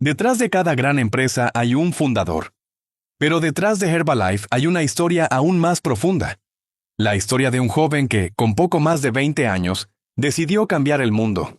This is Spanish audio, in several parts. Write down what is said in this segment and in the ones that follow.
Detrás de cada gran empresa hay un fundador. Pero detrás de Herbalife hay una historia aún más profunda. La historia de un joven que, con poco más de 20 años, decidió cambiar el mundo.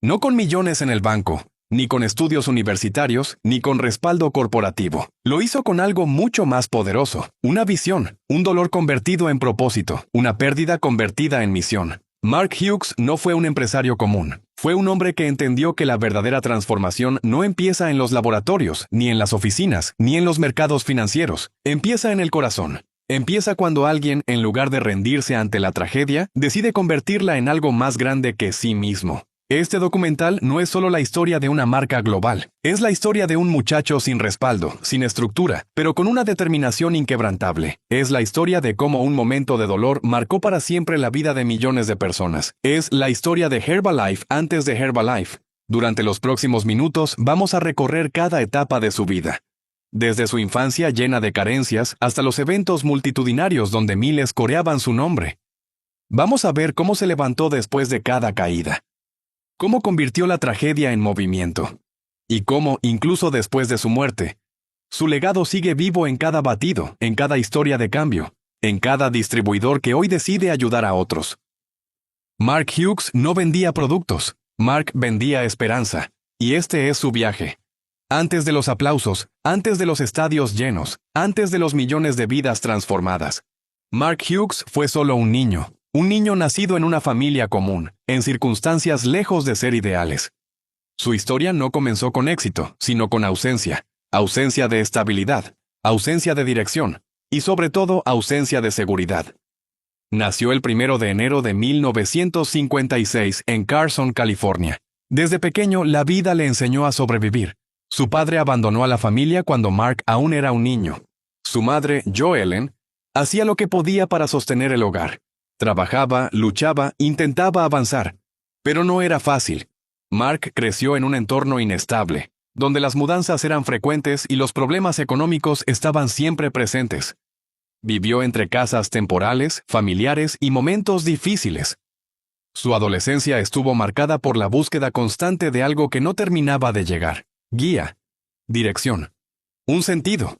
No con millones en el banco, ni con estudios universitarios, ni con respaldo corporativo. Lo hizo con algo mucho más poderoso, una visión, un dolor convertido en propósito, una pérdida convertida en misión. Mark Hughes no fue un empresario común. Fue un hombre que entendió que la verdadera transformación no empieza en los laboratorios, ni en las oficinas, ni en los mercados financieros. Empieza en el corazón. Empieza cuando alguien, en lugar de rendirse ante la tragedia, decide convertirla en algo más grande que sí mismo. Este documental no es solo la historia de una marca global. Es la historia de un muchacho sin respaldo, sin estructura, pero con una determinación inquebrantable. Es la historia de cómo un momento de dolor marcó para siempre la vida de millones de personas. Es la historia de Herbalife antes de Herbalife. Durante los próximos minutos vamos a recorrer cada etapa de su vida. Desde su infancia llena de carencias hasta los eventos multitudinarios donde miles coreaban su nombre. Vamos a ver cómo se levantó después de cada caída. Cómo convirtió la tragedia en movimiento. Y cómo, incluso después de su muerte, su legado sigue vivo en cada batido, en cada historia de cambio, en cada distribuidor que hoy decide ayudar a otros. Mark Hughes no vendía productos. Mark vendía esperanza. Y este es su viaje. Antes de los aplausos, antes de los estadios llenos, antes de los millones de vidas transformadas. Mark Hughes fue solo un niño nacido en una familia común, en circunstancias lejos de ser ideales. Su historia no comenzó con éxito, sino con ausencia de estabilidad, ausencia de dirección, y sobre todo ausencia de seguridad. Nació el 1 de enero de 1956 en Carson, California. Desde pequeño, la vida le enseñó a sobrevivir. Su padre abandonó a la familia cuando Mark aún era un niño. Su madre, Jo-Ellen, hacía lo que podía para sostener el hogar. Trabajaba, luchaba, intentaba avanzar. Pero no era fácil. Mark creció en un entorno inestable, donde las mudanzas eran frecuentes y los problemas económicos estaban siempre presentes. Vivió entre casas temporales, familiares y momentos difíciles. Su adolescencia estuvo marcada por la búsqueda constante de algo que no terminaba de llegar. Guía, dirección, un sentido.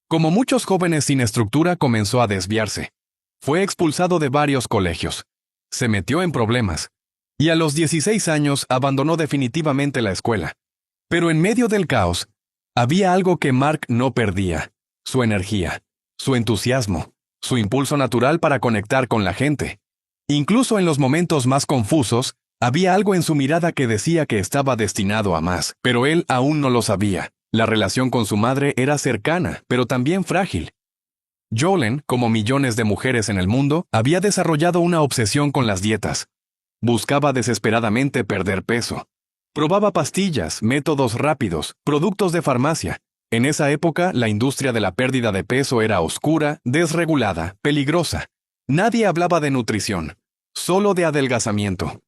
Como muchos jóvenes sin estructura, comenzó a desviarse. Fue expulsado de varios colegios. Se metió en problemas. Y a los 16 años abandonó definitivamente la escuela. Pero en medio del caos, había algo que Mark no perdía: su energía, su entusiasmo, su impulso natural para conectar con la gente. Incluso en los momentos más confusos, había algo en su mirada que decía que estaba destinado a más, pero él aún no lo sabía. La relación con su madre era cercana, pero también frágil. Jo-Ellen, como millones de mujeres en el mundo, había desarrollado una obsesión con las dietas. Buscaba desesperadamente perder peso. Probaba pastillas, métodos rápidos, productos de farmacia. En esa época, la industria de la pérdida de peso era oscura, desregulada, peligrosa. Nadie hablaba de nutrición, solo de adelgazamiento.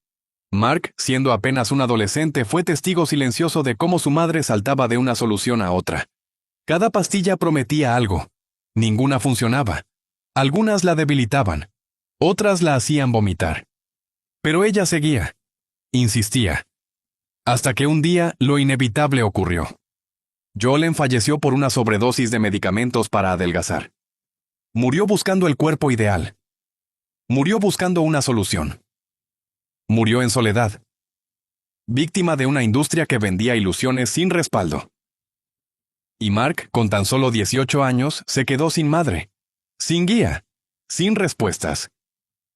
Mark, siendo apenas un adolescente, fue testigo silencioso de cómo su madre saltaba de una solución a otra. Cada pastilla prometía algo. Ninguna funcionaba. Algunas la debilitaban. Otras la hacían vomitar. Pero ella seguía. Insistía. Hasta que un día, lo inevitable ocurrió. Jo-Ellen falleció por una sobredosis de medicamentos para adelgazar. Murió buscando el cuerpo ideal. Murió buscando una solución. Murió en soledad. Víctima de una industria que vendía ilusiones sin respaldo. Y Mark, con tan solo 18 años, se quedó sin madre, sin guía, sin respuestas.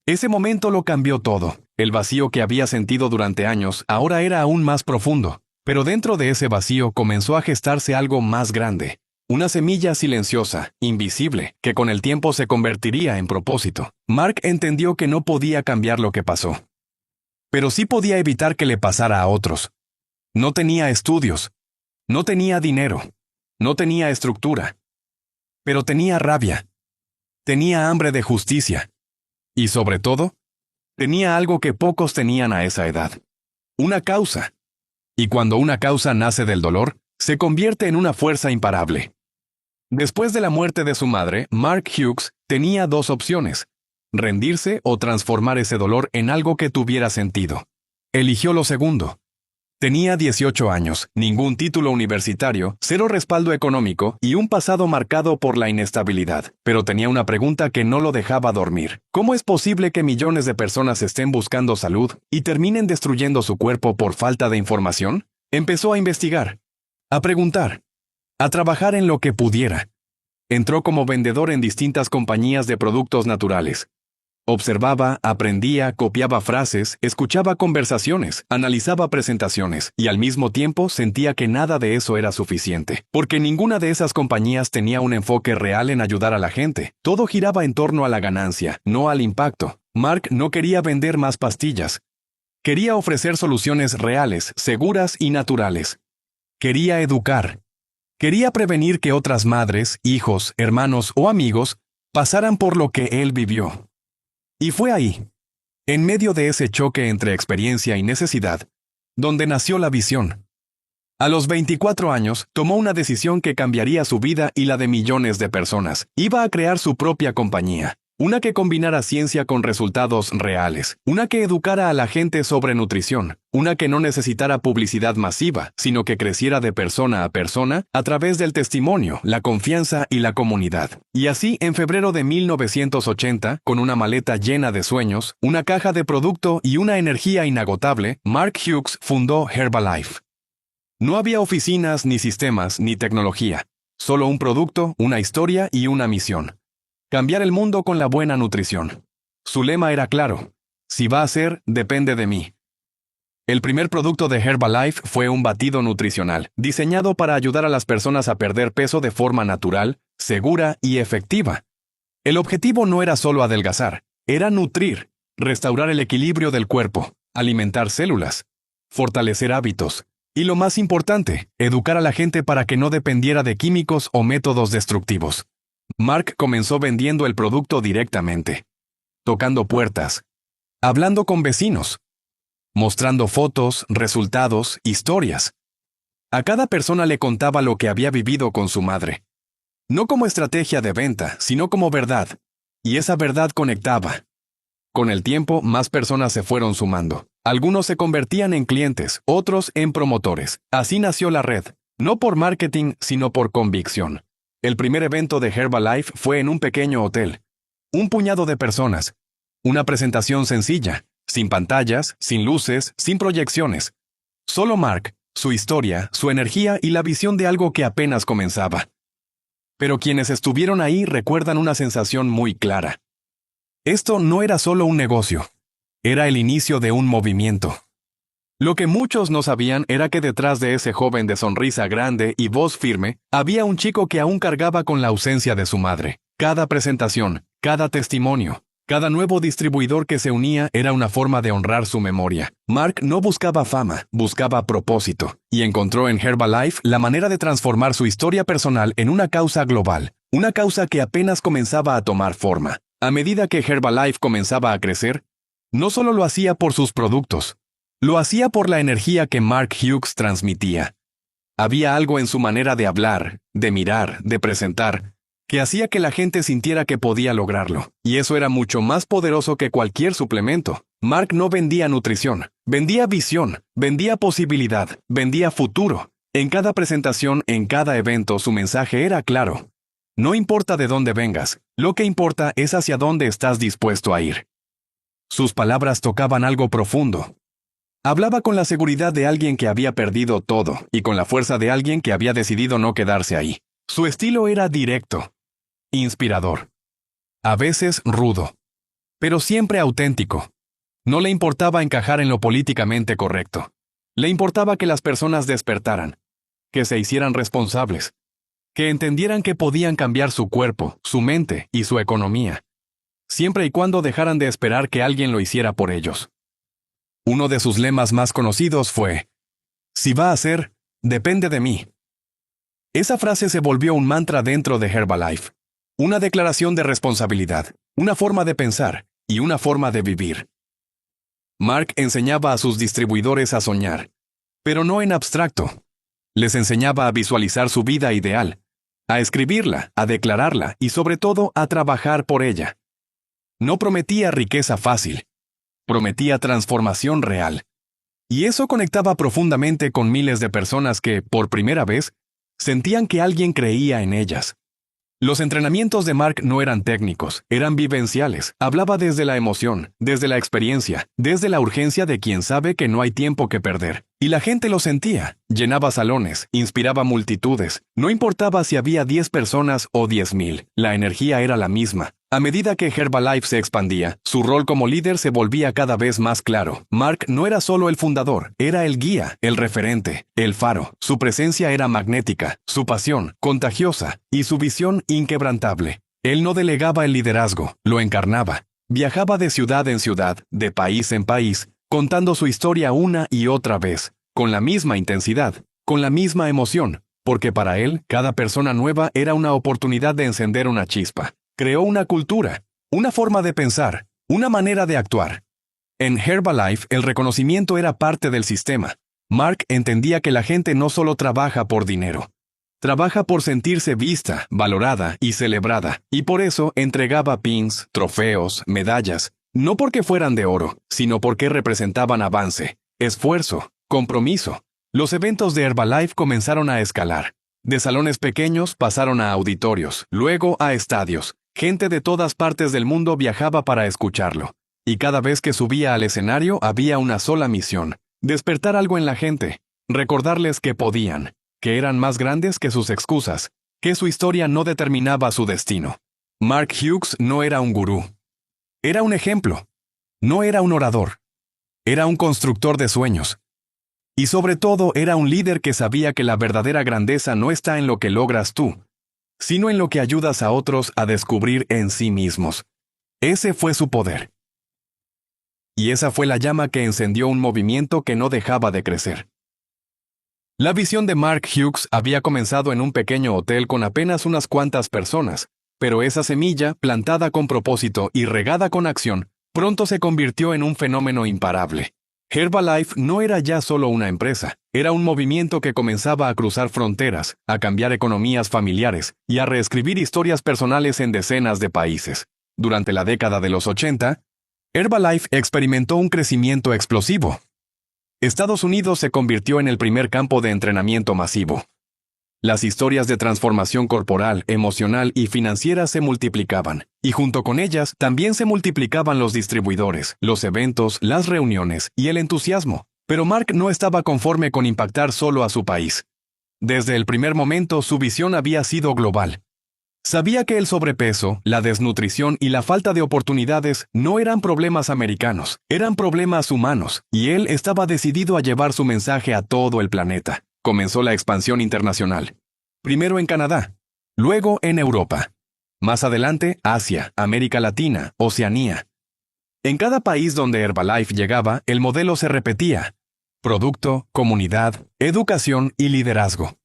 Ese momento lo cambió todo. El vacío que había sentido durante años ahora era aún más profundo. Pero dentro de ese vacío comenzó a gestarse algo más grande. Una semilla silenciosa, invisible, que con el tiempo se convertiría en propósito. Mark entendió que no podía cambiar lo que pasó. Pero sí podía evitar que le pasara a otros. No tenía estudios. No tenía dinero. No tenía estructura. Pero tenía rabia. Tenía hambre de justicia. Y sobre todo, tenía algo que pocos tenían a esa edad. Una causa. Y cuando una causa nace del dolor, se convierte en una fuerza imparable. Después de la muerte de su madre, Mark Hughes tenía dos opciones: rendirse o transformar ese dolor en algo que tuviera sentido. Eligió lo segundo. Tenía 18 años, ningún título universitario, cero respaldo económico y un pasado marcado por la inestabilidad. Pero tenía una pregunta que no lo dejaba dormir. ¿Cómo es posible que millones de personas estén buscando salud y terminen destruyendo su cuerpo por falta de información? Empezó a investigar, a preguntar, a trabajar en lo que pudiera. Entró como vendedor en distintas compañías de productos naturales. Observaba, aprendía, copiaba frases, escuchaba conversaciones, analizaba presentaciones y al mismo tiempo sentía que nada de eso era suficiente, porque ninguna de esas compañías tenía un enfoque real en ayudar a la gente. Todo giraba en torno a la ganancia, no al impacto. Mark no quería vender más pastillas. Quería ofrecer soluciones reales, seguras y naturales. Quería educar. Quería prevenir que otras madres, hijos, hermanos o amigos pasaran por lo que él vivió. Y fue ahí, en medio de ese choque entre experiencia y necesidad, donde nació la visión. A los 24 años, tomó una decisión que cambiaría su vida y la de millones de personas. Iba a crear su propia compañía, una que combinara ciencia con resultados reales, una que educara a la gente sobre nutrición, una que no necesitara publicidad masiva, sino que creciera de persona a persona a través del testimonio, la confianza y la comunidad. Y así, en febrero de 1980, con una maleta llena de sueños, una caja de producto y una energía inagotable, Mark Hughes fundó Herbalife. No había oficinas, ni sistemas, ni tecnología. Solo un producto, una historia y una misión. Cambiar el mundo con la buena nutrición. Su lema era claro: si va a ser, depende de mí. El primer producto de Herbalife fue un batido nutricional, diseñado para ayudar a las personas a perder peso de forma natural, segura y efectiva. El objetivo no era solo adelgazar, era nutrir, restaurar el equilibrio del cuerpo, alimentar células, fortalecer hábitos, y lo más importante, educar a la gente para que no dependiera de químicos o métodos destructivos. Mark comenzó vendiendo el producto directamente, tocando puertas, hablando con vecinos, mostrando fotos, resultados, historias. A cada persona le contaba lo que había vivido con su madre. No como estrategia de venta, sino como verdad. Y esa verdad conectaba. Con el tiempo, más personas se fueron sumando. Algunos se convertían en clientes, otros en promotores. Así nació la red, no por marketing, sino por convicción. El primer evento de Herbalife fue en un pequeño hotel. Un puñado de personas. Una presentación sencilla, sin pantallas, sin luces, sin proyecciones. Solo Mark, su historia, su energía y la visión de algo que apenas comenzaba. Pero quienes estuvieron ahí recuerdan una sensación muy clara. Esto no era solo un negocio. Era el inicio de un movimiento. Lo que muchos no sabían era que detrás de ese joven de sonrisa grande y voz firme, había un chico que aún cargaba con la ausencia de su madre. Cada presentación, cada testimonio, cada nuevo distribuidor que se unía era una forma de honrar su memoria. Mark no buscaba fama, buscaba propósito, y encontró en Herbalife la manera de transformar su historia personal en una causa global, una causa que apenas comenzaba a tomar forma. A medida que Herbalife comenzaba a crecer, no solo lo hacía por sus productos, lo hacía por la energía que Mark Hughes transmitía. Había algo en su manera de hablar, de mirar, de presentar, que hacía que la gente sintiera que podía lograrlo. Y eso era mucho más poderoso que cualquier suplemento. Mark no vendía nutrición, vendía visión, vendía posibilidad, vendía futuro. En cada presentación, en cada evento, su mensaje era claro. No importa de dónde vengas, lo que importa es hacia dónde estás dispuesto a ir. Sus palabras tocaban algo profundo. Hablaba con la seguridad de alguien que había perdido todo y con la fuerza de alguien que había decidido no quedarse ahí. Su estilo era directo, inspirador, a veces rudo, pero siempre auténtico. No le importaba encajar en lo políticamente correcto. Le importaba que las personas despertaran, que se hicieran responsables, que entendieran que podían cambiar su cuerpo, su mente y su economía, siempre y cuando dejaran de esperar que alguien lo hiciera por ellos. Uno de sus lemas más conocidos fue: si va a ser, depende de mí. Esa frase se volvió un mantra dentro de Herbalife. Una declaración de responsabilidad, una forma de pensar y una forma de vivir. Mark enseñaba a sus distribuidores a soñar, pero no en abstracto. Les enseñaba a visualizar su vida ideal, a escribirla, a declararla y sobre todo a trabajar por ella. No prometía riqueza fácil. Prometía transformación real. Y eso conectaba profundamente con miles de personas que, por primera vez, sentían que alguien creía en ellas. Los entrenamientos de Mark no eran técnicos, eran vivenciales. Hablaba desde la emoción, desde la experiencia, desde la urgencia de quien sabe que no hay tiempo que perder. Y la gente lo sentía. Llenaba salones, inspiraba multitudes. No importaba si había 10 personas o 10,000, la energía era la misma. A medida que Herbalife se expandía, su rol como líder se volvía cada vez más claro. Mark no era solo el fundador, era el guía, el referente, el faro. Su presencia era magnética, su pasión, contagiosa, y su visión inquebrantable. Él no delegaba el liderazgo, lo encarnaba. Viajaba de ciudad en ciudad, de país en país, contando su historia una y otra vez, con la misma intensidad, con la misma emoción, porque para él, cada persona nueva era una oportunidad de encender una chispa. Creó una cultura, una forma de pensar, una manera de actuar. En Herbalife, el reconocimiento era parte del sistema. Mark entendía que la gente no solo trabaja por dinero. Trabaja por sentirse vista, valorada y celebrada, y por eso entregaba pins, trofeos, medallas, no porque fueran de oro, sino porque representaban avance, esfuerzo, compromiso. Los eventos de Herbalife comenzaron a escalar. De salones pequeños pasaron a auditorios, luego a estadios. Gente de todas partes del mundo viajaba para escucharlo. Y cada vez que subía al escenario había una sola misión: despertar algo en la gente, recordarles que podían, que eran más grandes que sus excusas, que su historia no determinaba su destino. Mark Hughes no era un gurú. Era un ejemplo. No era un orador. Era un constructor de sueños. Y sobre todo era un líder que sabía que la verdadera grandeza no está en lo que logras tú, sino en lo que ayudas a otros a descubrir en sí mismos. Ese fue su poder. Y esa fue la llama que encendió un movimiento que no dejaba de crecer. La visión de Mark Hughes había comenzado en un pequeño hotel con apenas unas cuantas personas, pero esa semilla, plantada con propósito y regada con acción, pronto se convirtió en un fenómeno imparable. Herbalife no era ya solo una empresa, era un movimiento que comenzaba a cruzar fronteras, a cambiar economías familiares y a reescribir historias personales en decenas de países. Durante la década de los 80, Herbalife experimentó un crecimiento explosivo. Estados Unidos se convirtió en el primer campo de entrenamiento masivo. Las historias de transformación corporal, emocional y financiera se multiplicaban, y junto con ellas también se multiplicaban los distribuidores, los eventos, las reuniones y el entusiasmo. Pero Mark no estaba conforme con impactar solo a su país. Desde el primer momento su visión había sido global. Sabía que el sobrepeso, la desnutrición y la falta de oportunidades no eran problemas americanos, eran problemas humanos, y él estaba decidido a llevar su mensaje a todo el planeta. Comenzó la expansión internacional. Primero en Canadá, luego en Europa. Más adelante, Asia, América Latina, Oceanía. En cada país donde Herbalife llegaba, el modelo se repetía: producto, comunidad, educación y liderazgo.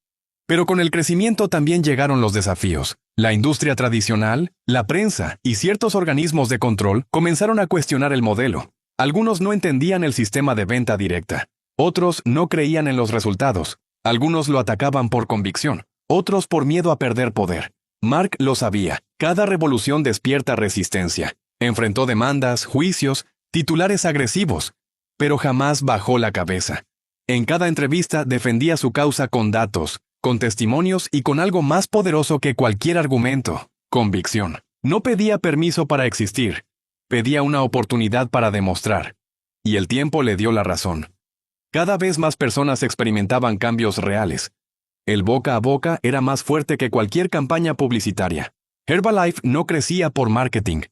Pero con el crecimiento también llegaron los desafíos. La industria tradicional, la prensa y ciertos organismos de control comenzaron a cuestionar el modelo. Algunos no entendían el sistema de venta directa. Otros no creían en los resultados. Algunos lo atacaban por convicción, otros por miedo a perder poder. Mark lo sabía. Cada revolución despierta resistencia. Enfrentó demandas, juicios, titulares agresivos, pero jamás bajó la cabeza. En cada entrevista defendía su causa con datos, con testimonios y con algo más poderoso que cualquier argumento: convicción. No pedía permiso para existir, pedía una oportunidad para demostrar. Y el tiempo le dio la razón. Cada vez más personas experimentaban cambios reales. El boca a boca era más fuerte que cualquier campaña publicitaria. Herbalife no crecía por marketing.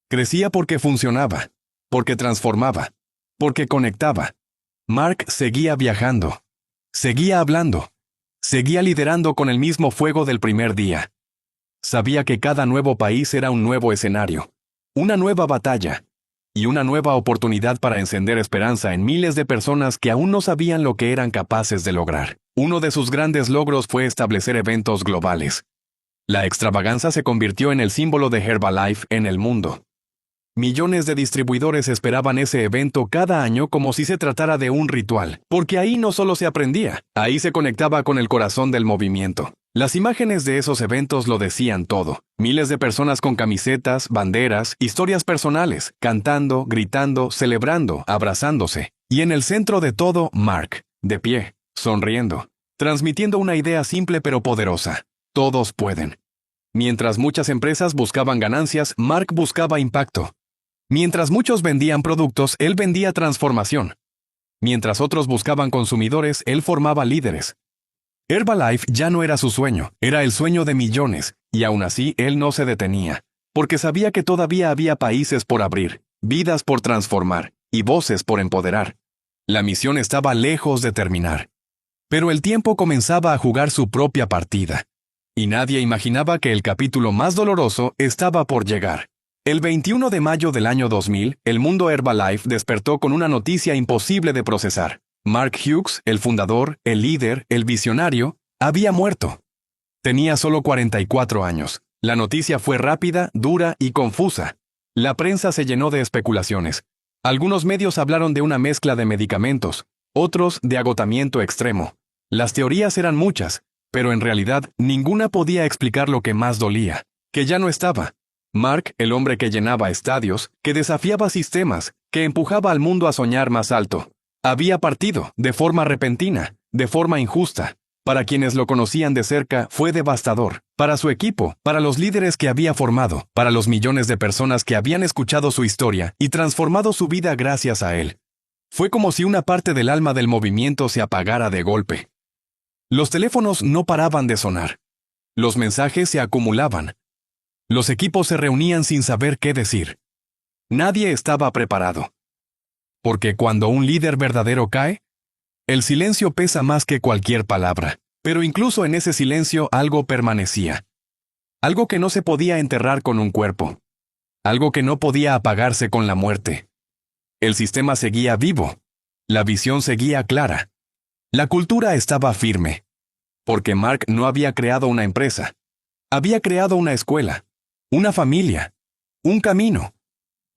Crecía porque funcionaba, porque transformaba, porque conectaba. Mark seguía viajando, seguía hablando, seguía liderando con el mismo fuego del primer día. Sabía que cada nuevo país era un nuevo escenario, una nueva batalla, y una nueva oportunidad para encender esperanza en miles de personas que aún no sabían lo que eran capaces de lograr. Uno de sus grandes logros fue establecer eventos globales. La extravaganza se convirtió en el símbolo de Herbalife en el mundo. Millones de distribuidores esperaban ese evento cada año como si se tratara de un ritual, porque ahí no solo se aprendía, ahí se conectaba con el corazón del movimiento. Las imágenes de esos eventos lo decían todo. Miles de personas con camisetas, banderas, historias personales, cantando, gritando, celebrando, abrazándose. Y en el centro de todo, Mark, de pie, sonriendo, transmitiendo una idea simple pero poderosa. Todos pueden. Mientras muchas empresas buscaban ganancias, Mark buscaba impacto. Mientras muchos vendían productos, él vendía transformación. Mientras otros buscaban consumidores, él formaba líderes. Herbalife ya no era su sueño, era el sueño de millones, y aún así él no se detenía, porque sabía que todavía había países por abrir, vidas por transformar, y voces por empoderar. La misión estaba lejos de terminar. Pero el tiempo comenzaba a jugar su propia partida. Y nadie imaginaba que el capítulo más doloroso estaba por llegar. El 21 de mayo del año 2000, el mundo Herbalife despertó con una noticia imposible de procesar. Mark Hughes, el fundador, el líder, el visionario, había muerto. Tenía solo 44 años. La noticia fue rápida, dura y confusa. La prensa se llenó de especulaciones. Algunos medios hablaron de una mezcla de medicamentos, otros de agotamiento extremo. Las teorías eran muchas, pero en realidad ninguna podía explicar lo que más dolía, que ya no estaba. Mark, el hombre que llenaba estadios, que desafiaba sistemas, que empujaba al mundo a soñar más alto, había partido, de forma repentina, de forma injusta. Para quienes lo conocían de cerca, fue devastador. Para su equipo, para los líderes que había formado, para los millones de personas que habían escuchado su historia y transformado su vida gracias a él. Fue como si una parte del alma del movimiento se apagara de golpe. Los teléfonos no paraban de sonar. Los mensajes se acumulaban. Los equipos se reunían sin saber qué decir. Nadie estaba preparado. Porque cuando un líder verdadero cae, el silencio pesa más que cualquier palabra. Pero incluso en ese silencio algo permanecía. Algo que no se podía enterrar con un cuerpo. Algo que no podía apagarse con la muerte. El sistema seguía vivo. La visión seguía clara. La cultura estaba firme. Porque Mark no había creado una empresa. Había creado una escuela. Una familia. Un camino.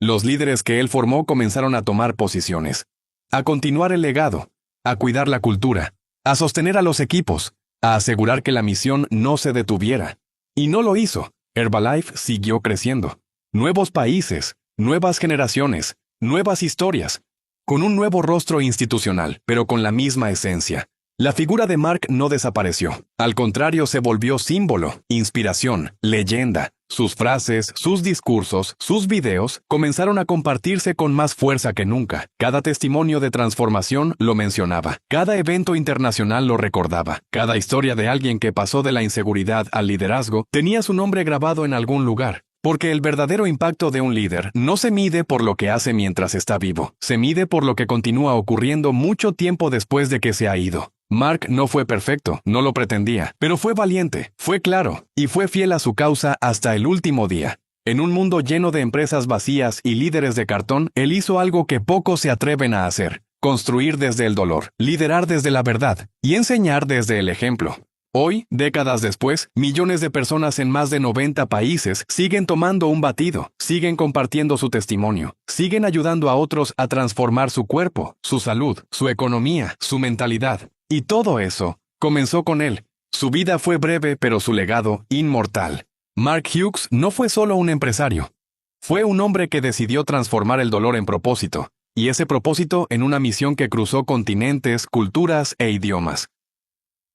Los líderes que él formó comenzaron a tomar posiciones. A continuar el legado. A cuidar la cultura. A sostener a los equipos. A asegurar que la misión no se detuviera. Y no lo hizo. Herbalife siguió creciendo. Nuevos países, nuevas generaciones, nuevas historias. Con un nuevo rostro institucional, pero con la misma esencia. La figura de Mark no desapareció. Al contrario, se volvió símbolo, inspiración, leyenda. Sus frases, sus discursos, sus videos comenzaron a compartirse con más fuerza que nunca. Cada testimonio de transformación lo mencionaba. Cada evento internacional lo recordaba. Cada historia de alguien que pasó de la inseguridad al liderazgo tenía su nombre grabado en algún lugar. Porque el verdadero impacto de un líder no se mide por lo que hace mientras está vivo. Se mide por lo que continúa ocurriendo mucho tiempo después de que se ha ido. Mark no fue perfecto, no lo pretendía, pero fue valiente, fue claro, y fue fiel a su causa hasta el último día. En un mundo lleno de empresas vacías y líderes de cartón, él hizo algo que pocos se atreven a hacer: construir desde el dolor, liderar desde la verdad, y enseñar desde el ejemplo. Hoy, décadas después, millones de personas en más de 90 países siguen tomando un batido, siguen compartiendo su testimonio, siguen ayudando a otros a transformar su cuerpo, su salud, su economía, su mentalidad. Y todo eso comenzó con él. Su vida fue breve, pero su legado, inmortal. Mark Hughes no fue solo un empresario. Fue un hombre que decidió transformar el dolor en propósito, y ese propósito en una misión que cruzó continentes, culturas e idiomas.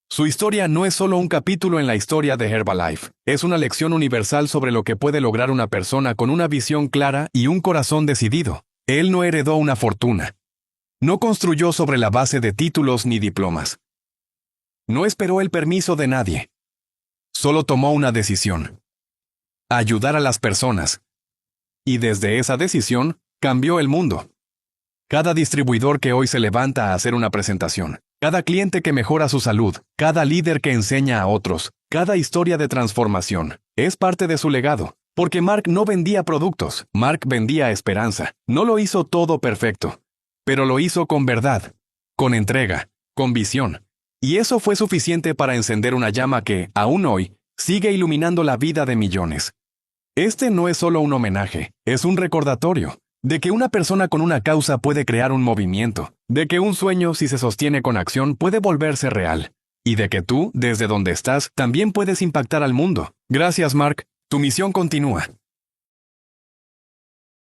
Su historia no es solo un capítulo en la historia de Herbalife, es una lección universal sobre lo que puede lograr una persona con una visión clara y un corazón decidido. Él no heredó una fortuna. No construyó sobre la base de títulos ni diplomas. No esperó el permiso de nadie. Solo tomó una decisión: ayudar a las personas. Y desde esa decisión, cambió el mundo. Cada distribuidor que hoy se levanta a hacer una presentación, cada cliente que mejora su salud, cada líder que enseña a otros, cada historia de transformación, es parte de su legado. Porque Mark no vendía productos, Mark vendía esperanza. No lo hizo todo perfecto, pero lo hizo con verdad, con entrega, con visión. Y eso fue suficiente para encender una llama que, aún hoy, sigue iluminando la vida de millones. Este no es solo un homenaje, es un recordatorio de que una persona con una causa puede crear un movimiento, de que un sueño, si se sostiene con acción, puede volverse real, y de que tú, desde donde estás, también puedes impactar al mundo. Gracias, Mark. Tu misión continúa.